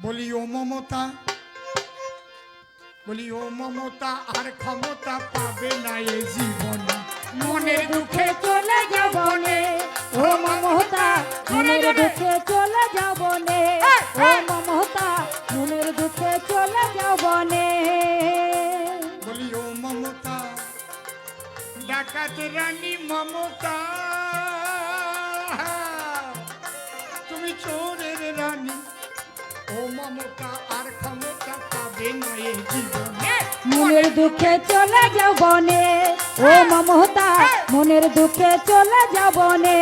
বলি ও মমতা, বলি ও মমতা আর ক্ষমতা পাবে না এ জীবনে, মনের দুঃখে চলে যাব নে ও মমতা, মনের দুঃখে চলে যাব নে ও মমতা, মনের দুঃখে চলে যাব নে। বলি ও মমতা, ডাকাত রানী মমতা, তুমি চোরের রানী, ও মমতা আর ক্ষমতা পাবে না এ জীবনে, মনের দুঃখে চলে যাব নে ও মমতা, মনের দুঃখে চলে যাব নে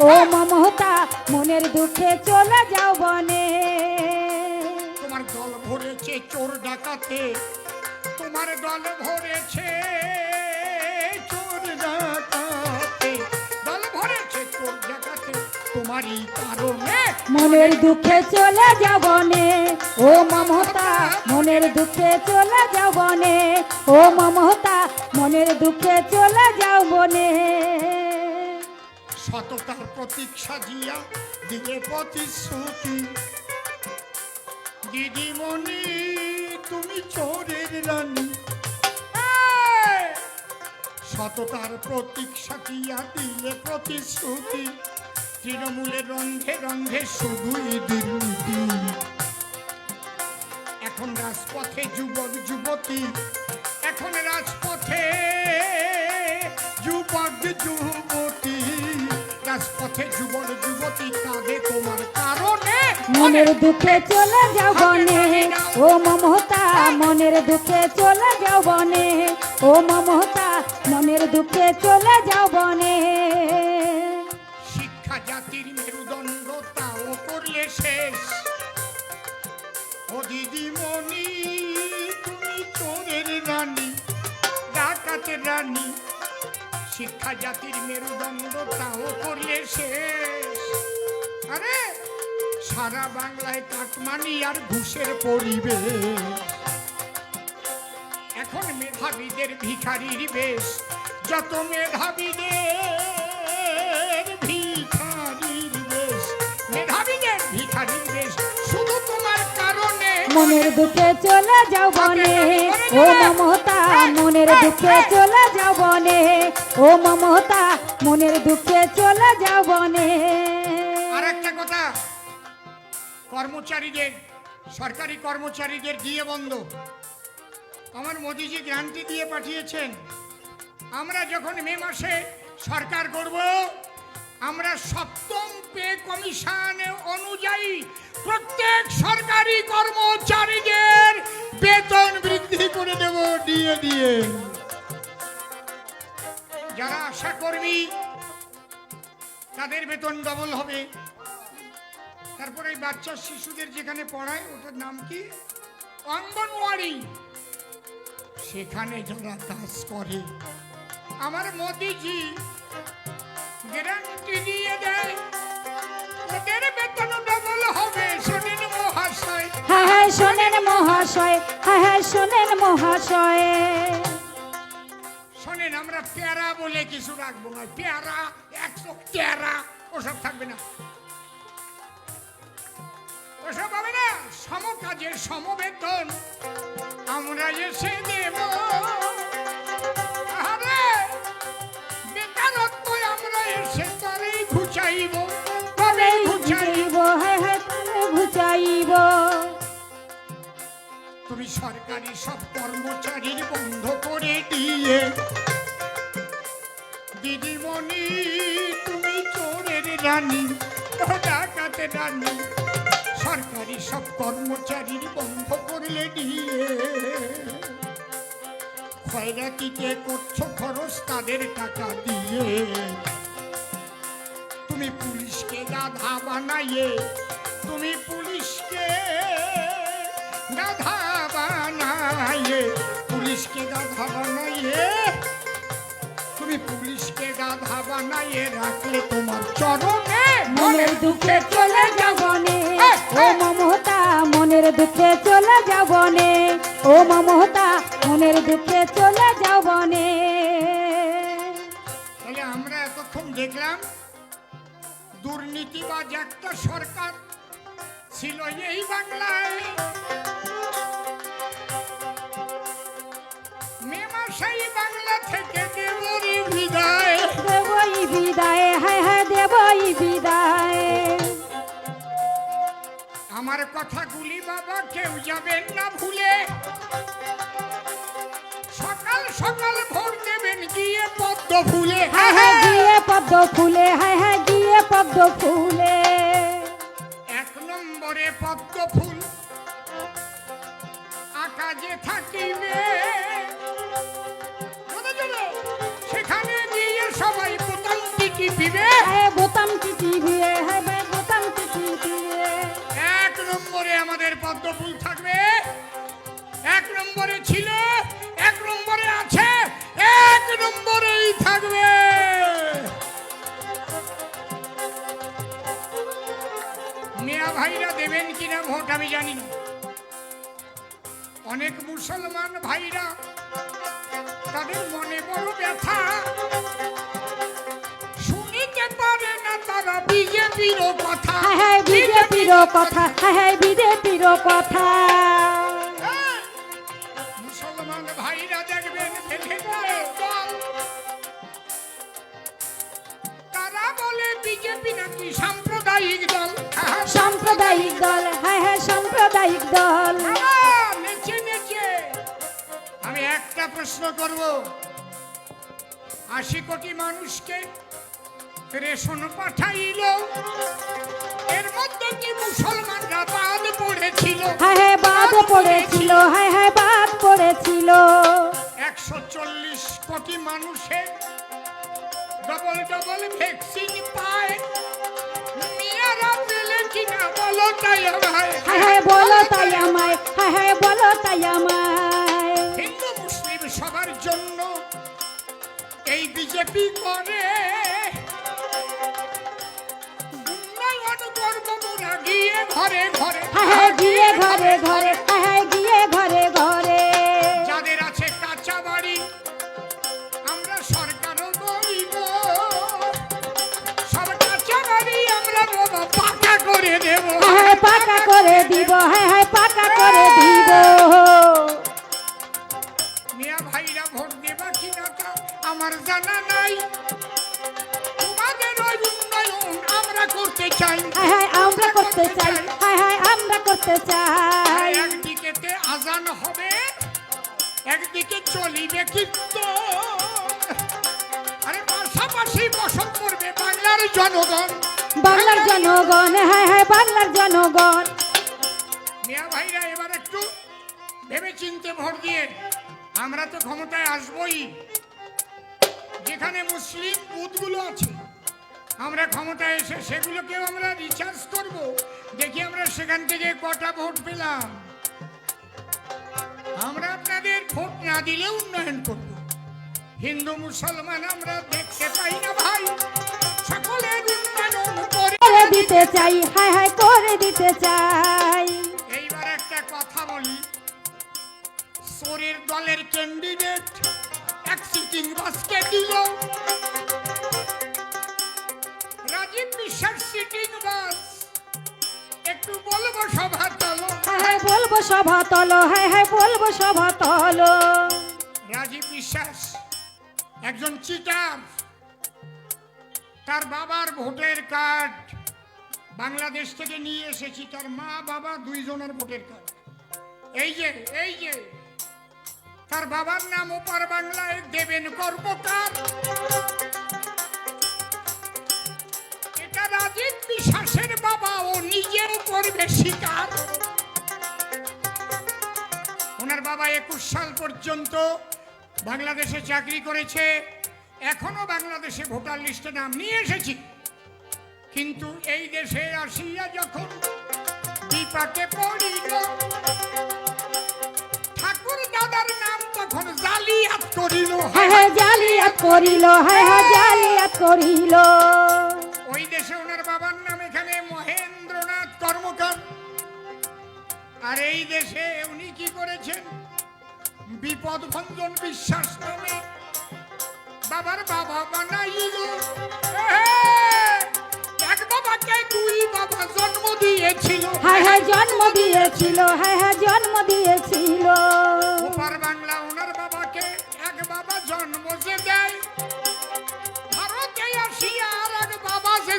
ও মমতা, মনের দুঃখে চলে যাব নে। তোমার দল ভরেছে চোর ডাকাতে, তোমার দল ভরেছে চোর ডাকাতে, দল ভরেছে চোর ডাকাতে, তোমারই কারণে মনের দুঃখে চলে যাব নে ও মমতা, মনের দুঃখে চলে যাব নে ও মমতা, মনের দুঃখে চলে যাব নে। সততার প্রতীক সাজিয়া দিলে প্রতিশ্রুতি, দিদিমণি তুমি চোরের রানী, সততার প্রতীক সাজিয়া দিলে প্রতিশ্রুতি, তৃণমূলের রন্ধে রন্ধে শুধুই দুর্নীতি। এখন রাজপথে যুবক যুবতী, এখন রাজপথে যুবক যুবতী, রাজপথে যুবক যুবতী কাঁদে তোমার কারণে, মনের দুঃখে চলে যাব নে ও মমতা, মনের দুঃখে চলে যাব নে ও মমতা, মনের দুঃখে চলে যাব নে। শিক্ষা জাতির মেরুদণ্ড তাও করলে শেষ, ও দিদিমণি তুমি চোরের রানী, ডাকাতের রানী, শিক্ষা জাতির মেরুদণ্ড তাও করলে শেষ। আরে সারা বাংলায় কাটমানি আর ঘুষের পরিবেশ, এখন মেধাবীদের ভিখারির বেশ, যত মেধাবীদের ভিখারির বেশ, মেধাবীদের ভিখারির বেশ, শুধু তোমার কারণে মনের দুঃখে চলে যাব নে ও মমতা, মনের দুঃখে চলে যাব নে ও মমতা, মনের দুঃখে চলে যাব নে। আর একটা কথা, কর্মচারীদের, সরকারি কর্মচারীদের দিয়ে বন্ধ, আমার মোদিজি গ্যারান্টি দিয়ে পাঠিয়েছেন, আমরা যখন মে মাসে সরকার করব, আমরা সপ্তম পে কমিশন অনুযায়ী প্রত্যেক সরকারি কর্মচারীদের বেতন বৃদ্ধি করে দেব দিয়ে দিয়ে। যারা আশা কর্মী তাদের বেতন ডবল হবে। তারপরে বাচ্চা শিশুদের যেখানে পড়ায় ওটার নাম কি, অঙ্গনওয়াড়ি, সেখানে যারা কাজ করে আমার মোদিজি গ্যারান্টি দিয়ে দেয় ওদের বেতন ডবল হবে। শোনেন মহাশয়, হ্যাঁ হ্যাঁ শোনেন মহাশয়, হ্যাঁ হ্যাঁ শোনেন মহাশয়। শোনেন, আমরা পেয়ারা বলে কিছু রাখবো না, পেয়ারা 100 পেয়ারা ওসব থাকবে না, ওসব হবে না। সম কাজের সমবেতন আমরা এসে দেব, আরে বেকারত্ব আমরা এসে তারেই ঘুচাইব, তবে ঘুচাইব, হ্যাঁ হ্যাঁ তবে ঘুচাইব। তুমি সরকারি সব কর্মচারীর বন্ধ করে দিয়ে, দিদিমণি তুমি চোরের রানী, ডাকাতের রানী, সরকারি সব কর্মচারীর বন্ধ করলে দিয়ে, খয়রাতিতে করছো খরচ তাদের টাকা দিয়ে, তুমি পুলিশকে গাধা বানাইয়ে, তুমি পুলিশকে গাধা বানাইয়ে, পুলিশকে গাধা বানাইয়ে, তুমি পুলিশকে গাধা বানাইয়ে রাখলে তোমার চরণে, মনের দুঃখে চলে যাব নে ও মমতা, মনের দুঃখে চলে যাব নে ও মমতা, মনের দুঃখে চলে যাব নে। তাহলে আমরা এতক্ষণ দেখলাম দুর্নীতিবাজ একটা সরকার ছিল এই বাংলায়, বিদায়, হায় হায় দেবই বিদায়। আমার কথাগুলি বাবা কেউ যাবেন না ভুলে, সকাল সকাল ভোর দেবেন গিয়ে পদ্ম ফুলে। হায় হায় গিয়ে পদ্ম ফুলে, হায় হায় গিয়ে পদ্ম ফুলে। 1 নম্বরে পদ্ম ফুল আকাশে থাকিবে, সেখানে গিয়ে সবাই বোতাম টিপিবে। হায় বোতাম টিপিবে, হায় ভাই বোতাম টিপিবে। 1 নম্বরে আমাদের পদ্ম ফুল থাকবে, 1 নম্বরে ছিল, 1 নম্বরে আছে, 1 নম্বরেই থাকবে। মিয়া ভাইরা দেবেন কিনা ভোট আমি জানি না। অনেক মুসলমান ভাইরা তাদের মনে বড় ব্যথা, শুনিতে পারে না তারা বিজেপির কথা। হায় হায় বিজেপির কথা, হায় হায় বিজেপির কথা। মুসলমান ভাইরা দেখবেন ভেতরে দল, তারা বলে বিজেপি নাকি সাম্প্রদায়িক দল। সাম্প্রদায়িক দল, হায় হায় সাম্প্রদায়িক দল। বাবা, নেচে নেচে আমি একটা প্রশ্ন করব, 80 কোটি মানুষকে রেশন পাঠাইল, এর মধ্যে কি মুসলমানরা বাদ পড়েছিল? হায় হায় বাদ পড়েছিল, হায় হায় বাদ পড়েছিল। 140 কোটি মানুষের ডবল ডবল ভ্যাকসিন পায়, মেয়েরা পেলে কিনা বলো তাই আমায়। হায় হায় বলো তাই আমায়, হায় হায় বলো তাই আমায়। হিন্দু মুসলিম সবার জন্য এই বিজেপি করে, উন্নয়ন করব মোরা গিয়ে ঘরে ঘরে। হায় হায় গিয়ে ঘরে ঘরে, হায় হায় গিয়ে ঘরে ঘরে। যাদের আছে কাঁচা বাড়ি আমরা সরকারও গরিব, সব কাঁচা বাড়ি আমরা বাবা পাকা করে দেব। হায় হায় পাকা করে দিব, হায় হায় পাকা করে দিব। মিয়া ভাইরা ভোট দেবা কিনা তা আমার জানা নাই, তোমাদের ওই উন্নয়ন আমরা করতে চাই। হায় হায় আমরা করতে চাই, হায় হায় আমরা করতে চাই। একদিকেতে আজান হবে, একদিকে চলিবে কীর্তন, আরে পাশাপাশি বসত করবে বাংলার জনগণ। বাংলার জনগণ, হায় হায় বাংলার জনগণ। মিয়া ভাইরা এবার একটু ভেবে চিনতে ভোট দিয়ে, আমরা তো ক্ষমতায় আসবই, যেখানে মুসলিম বুথগুলো আছে আমরা ক্ষমতায় এসে সেগুলোকেও আমরা রিচার্জ করব, দেখি আমরা সেখান থেকে কটা ভোট পেলাম। আমরা আপনাদের ভোট না দিলে উন্নয়ন করব। হিন্দু মুসলমান আমরা দেখতে পাই না ভাই, সকলের উন্নয়ন করে দিতে চাই, হায় হায় করে দিতে চাই। এইবার একটা কথা বলি, চোরের দলের ক্যান্ডিডেট এক সিটিং বাসকে দিল, রাজীব বিশ্বাস সিটিং বাস, একটু বলবো সভা তলো। হায় হায় বলবো সভা তলো, হায় হায় বলবো সভা তলো। রাজীব বিশ্বাস একজন চিটার, তার বাবার ভোটের কার্ড বাংলাদেশ থেকে নিয়ে এসেছি, তার মা বাবা 2 জনের ভোটের কার্ড। এই যে তার বাবার নাম ওপার বাংলায় দেবেন কর্মকার, এটা রাজীব বিশ্বাসের বাবা, ও নিজেও করবে স্বীকার। ওনার বাবা 21 সাল পর্যন্ত বাংলাদেশে চাকরি করেছে, এখনো বাংলাদেশে ভোটার লিস্টে নাম নিয়ে এসেছি, কিন্তু এই দেশে আসিয়া যখন বিপাকে পড়িল, ঠাকুর দাদার নাম তখন জালিয়াত করিল। হায় হায় জালিয়াত করিল, হায় হায় জালিয়াত করিল। ওই দেশে ওনার বাবার নাম এখানে মহেন্দ্রনাথ কর্মকার, আর এই দেশে উনি কি করেছেন, বিপদ ভঞ্জন বিশ্বাস নামে বাবার বাবা বানাইল। এক বাবাকে 2 বাবা জন্ম দিয়েছিল। হায় হায় জন্ম দিয়েছিল, হায় হায় জন্ম দিয়েছিল। ওপার বাংলা ওনার বাবাকে এক বাবা জন্ম যে দেয়, ভারতে আসি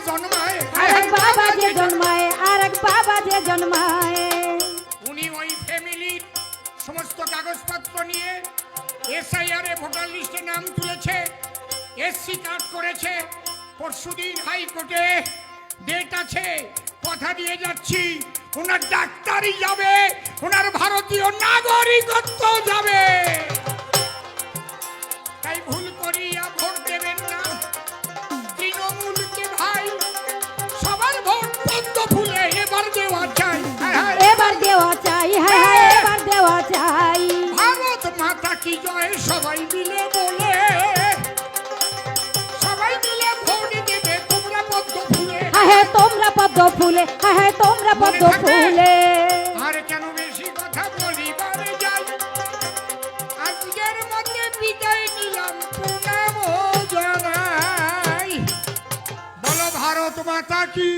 জন্মায় আরেক বাবা যে জন্মায়, আরেক বাবা যে জন্মায়। উনি ওই ফ্যামিলির সমস্ত কাগজপত্র নিয়ে এসআইআর এ ভোটার লিস্টে নাম তুলেছে, এসসি কার্ড করেছে। পরশুদিন হাইকোর্টে ডেট আছে, কথা দিয়ে যাচ্ছি ওনার ডাক্তারি যাবে, ওনার ভারতীয় নাগরিকত্ব যাবে। তাই ভুল করিয়া ভোট দেবেন না তৃণমূলকে ভাই, সবার ভোট পদ্ম ফুলে এবার দেওয়া চাই। এবার দেওয়া চাই, হ্যাঁ হ্যাঁ এবার দেওয়া চাই। ভারত মাতা কি জয় সবাই মিলে বলে, সবাই মিলে ভোট দেবে তোমরা পদ্ম ফুলে। হ্যাঁ হ্যাঁ তোমরা পদ্ম ফুলে, হ্যাঁ হ্যাঁ তোমরা পদ্ম ফুলে। আর কেন বেশি কথা বলিবারে যাই, আজকের মধ্যে বিদায় নিলাম, প্রণাম জানাই। বলো ভারত মাতা কি।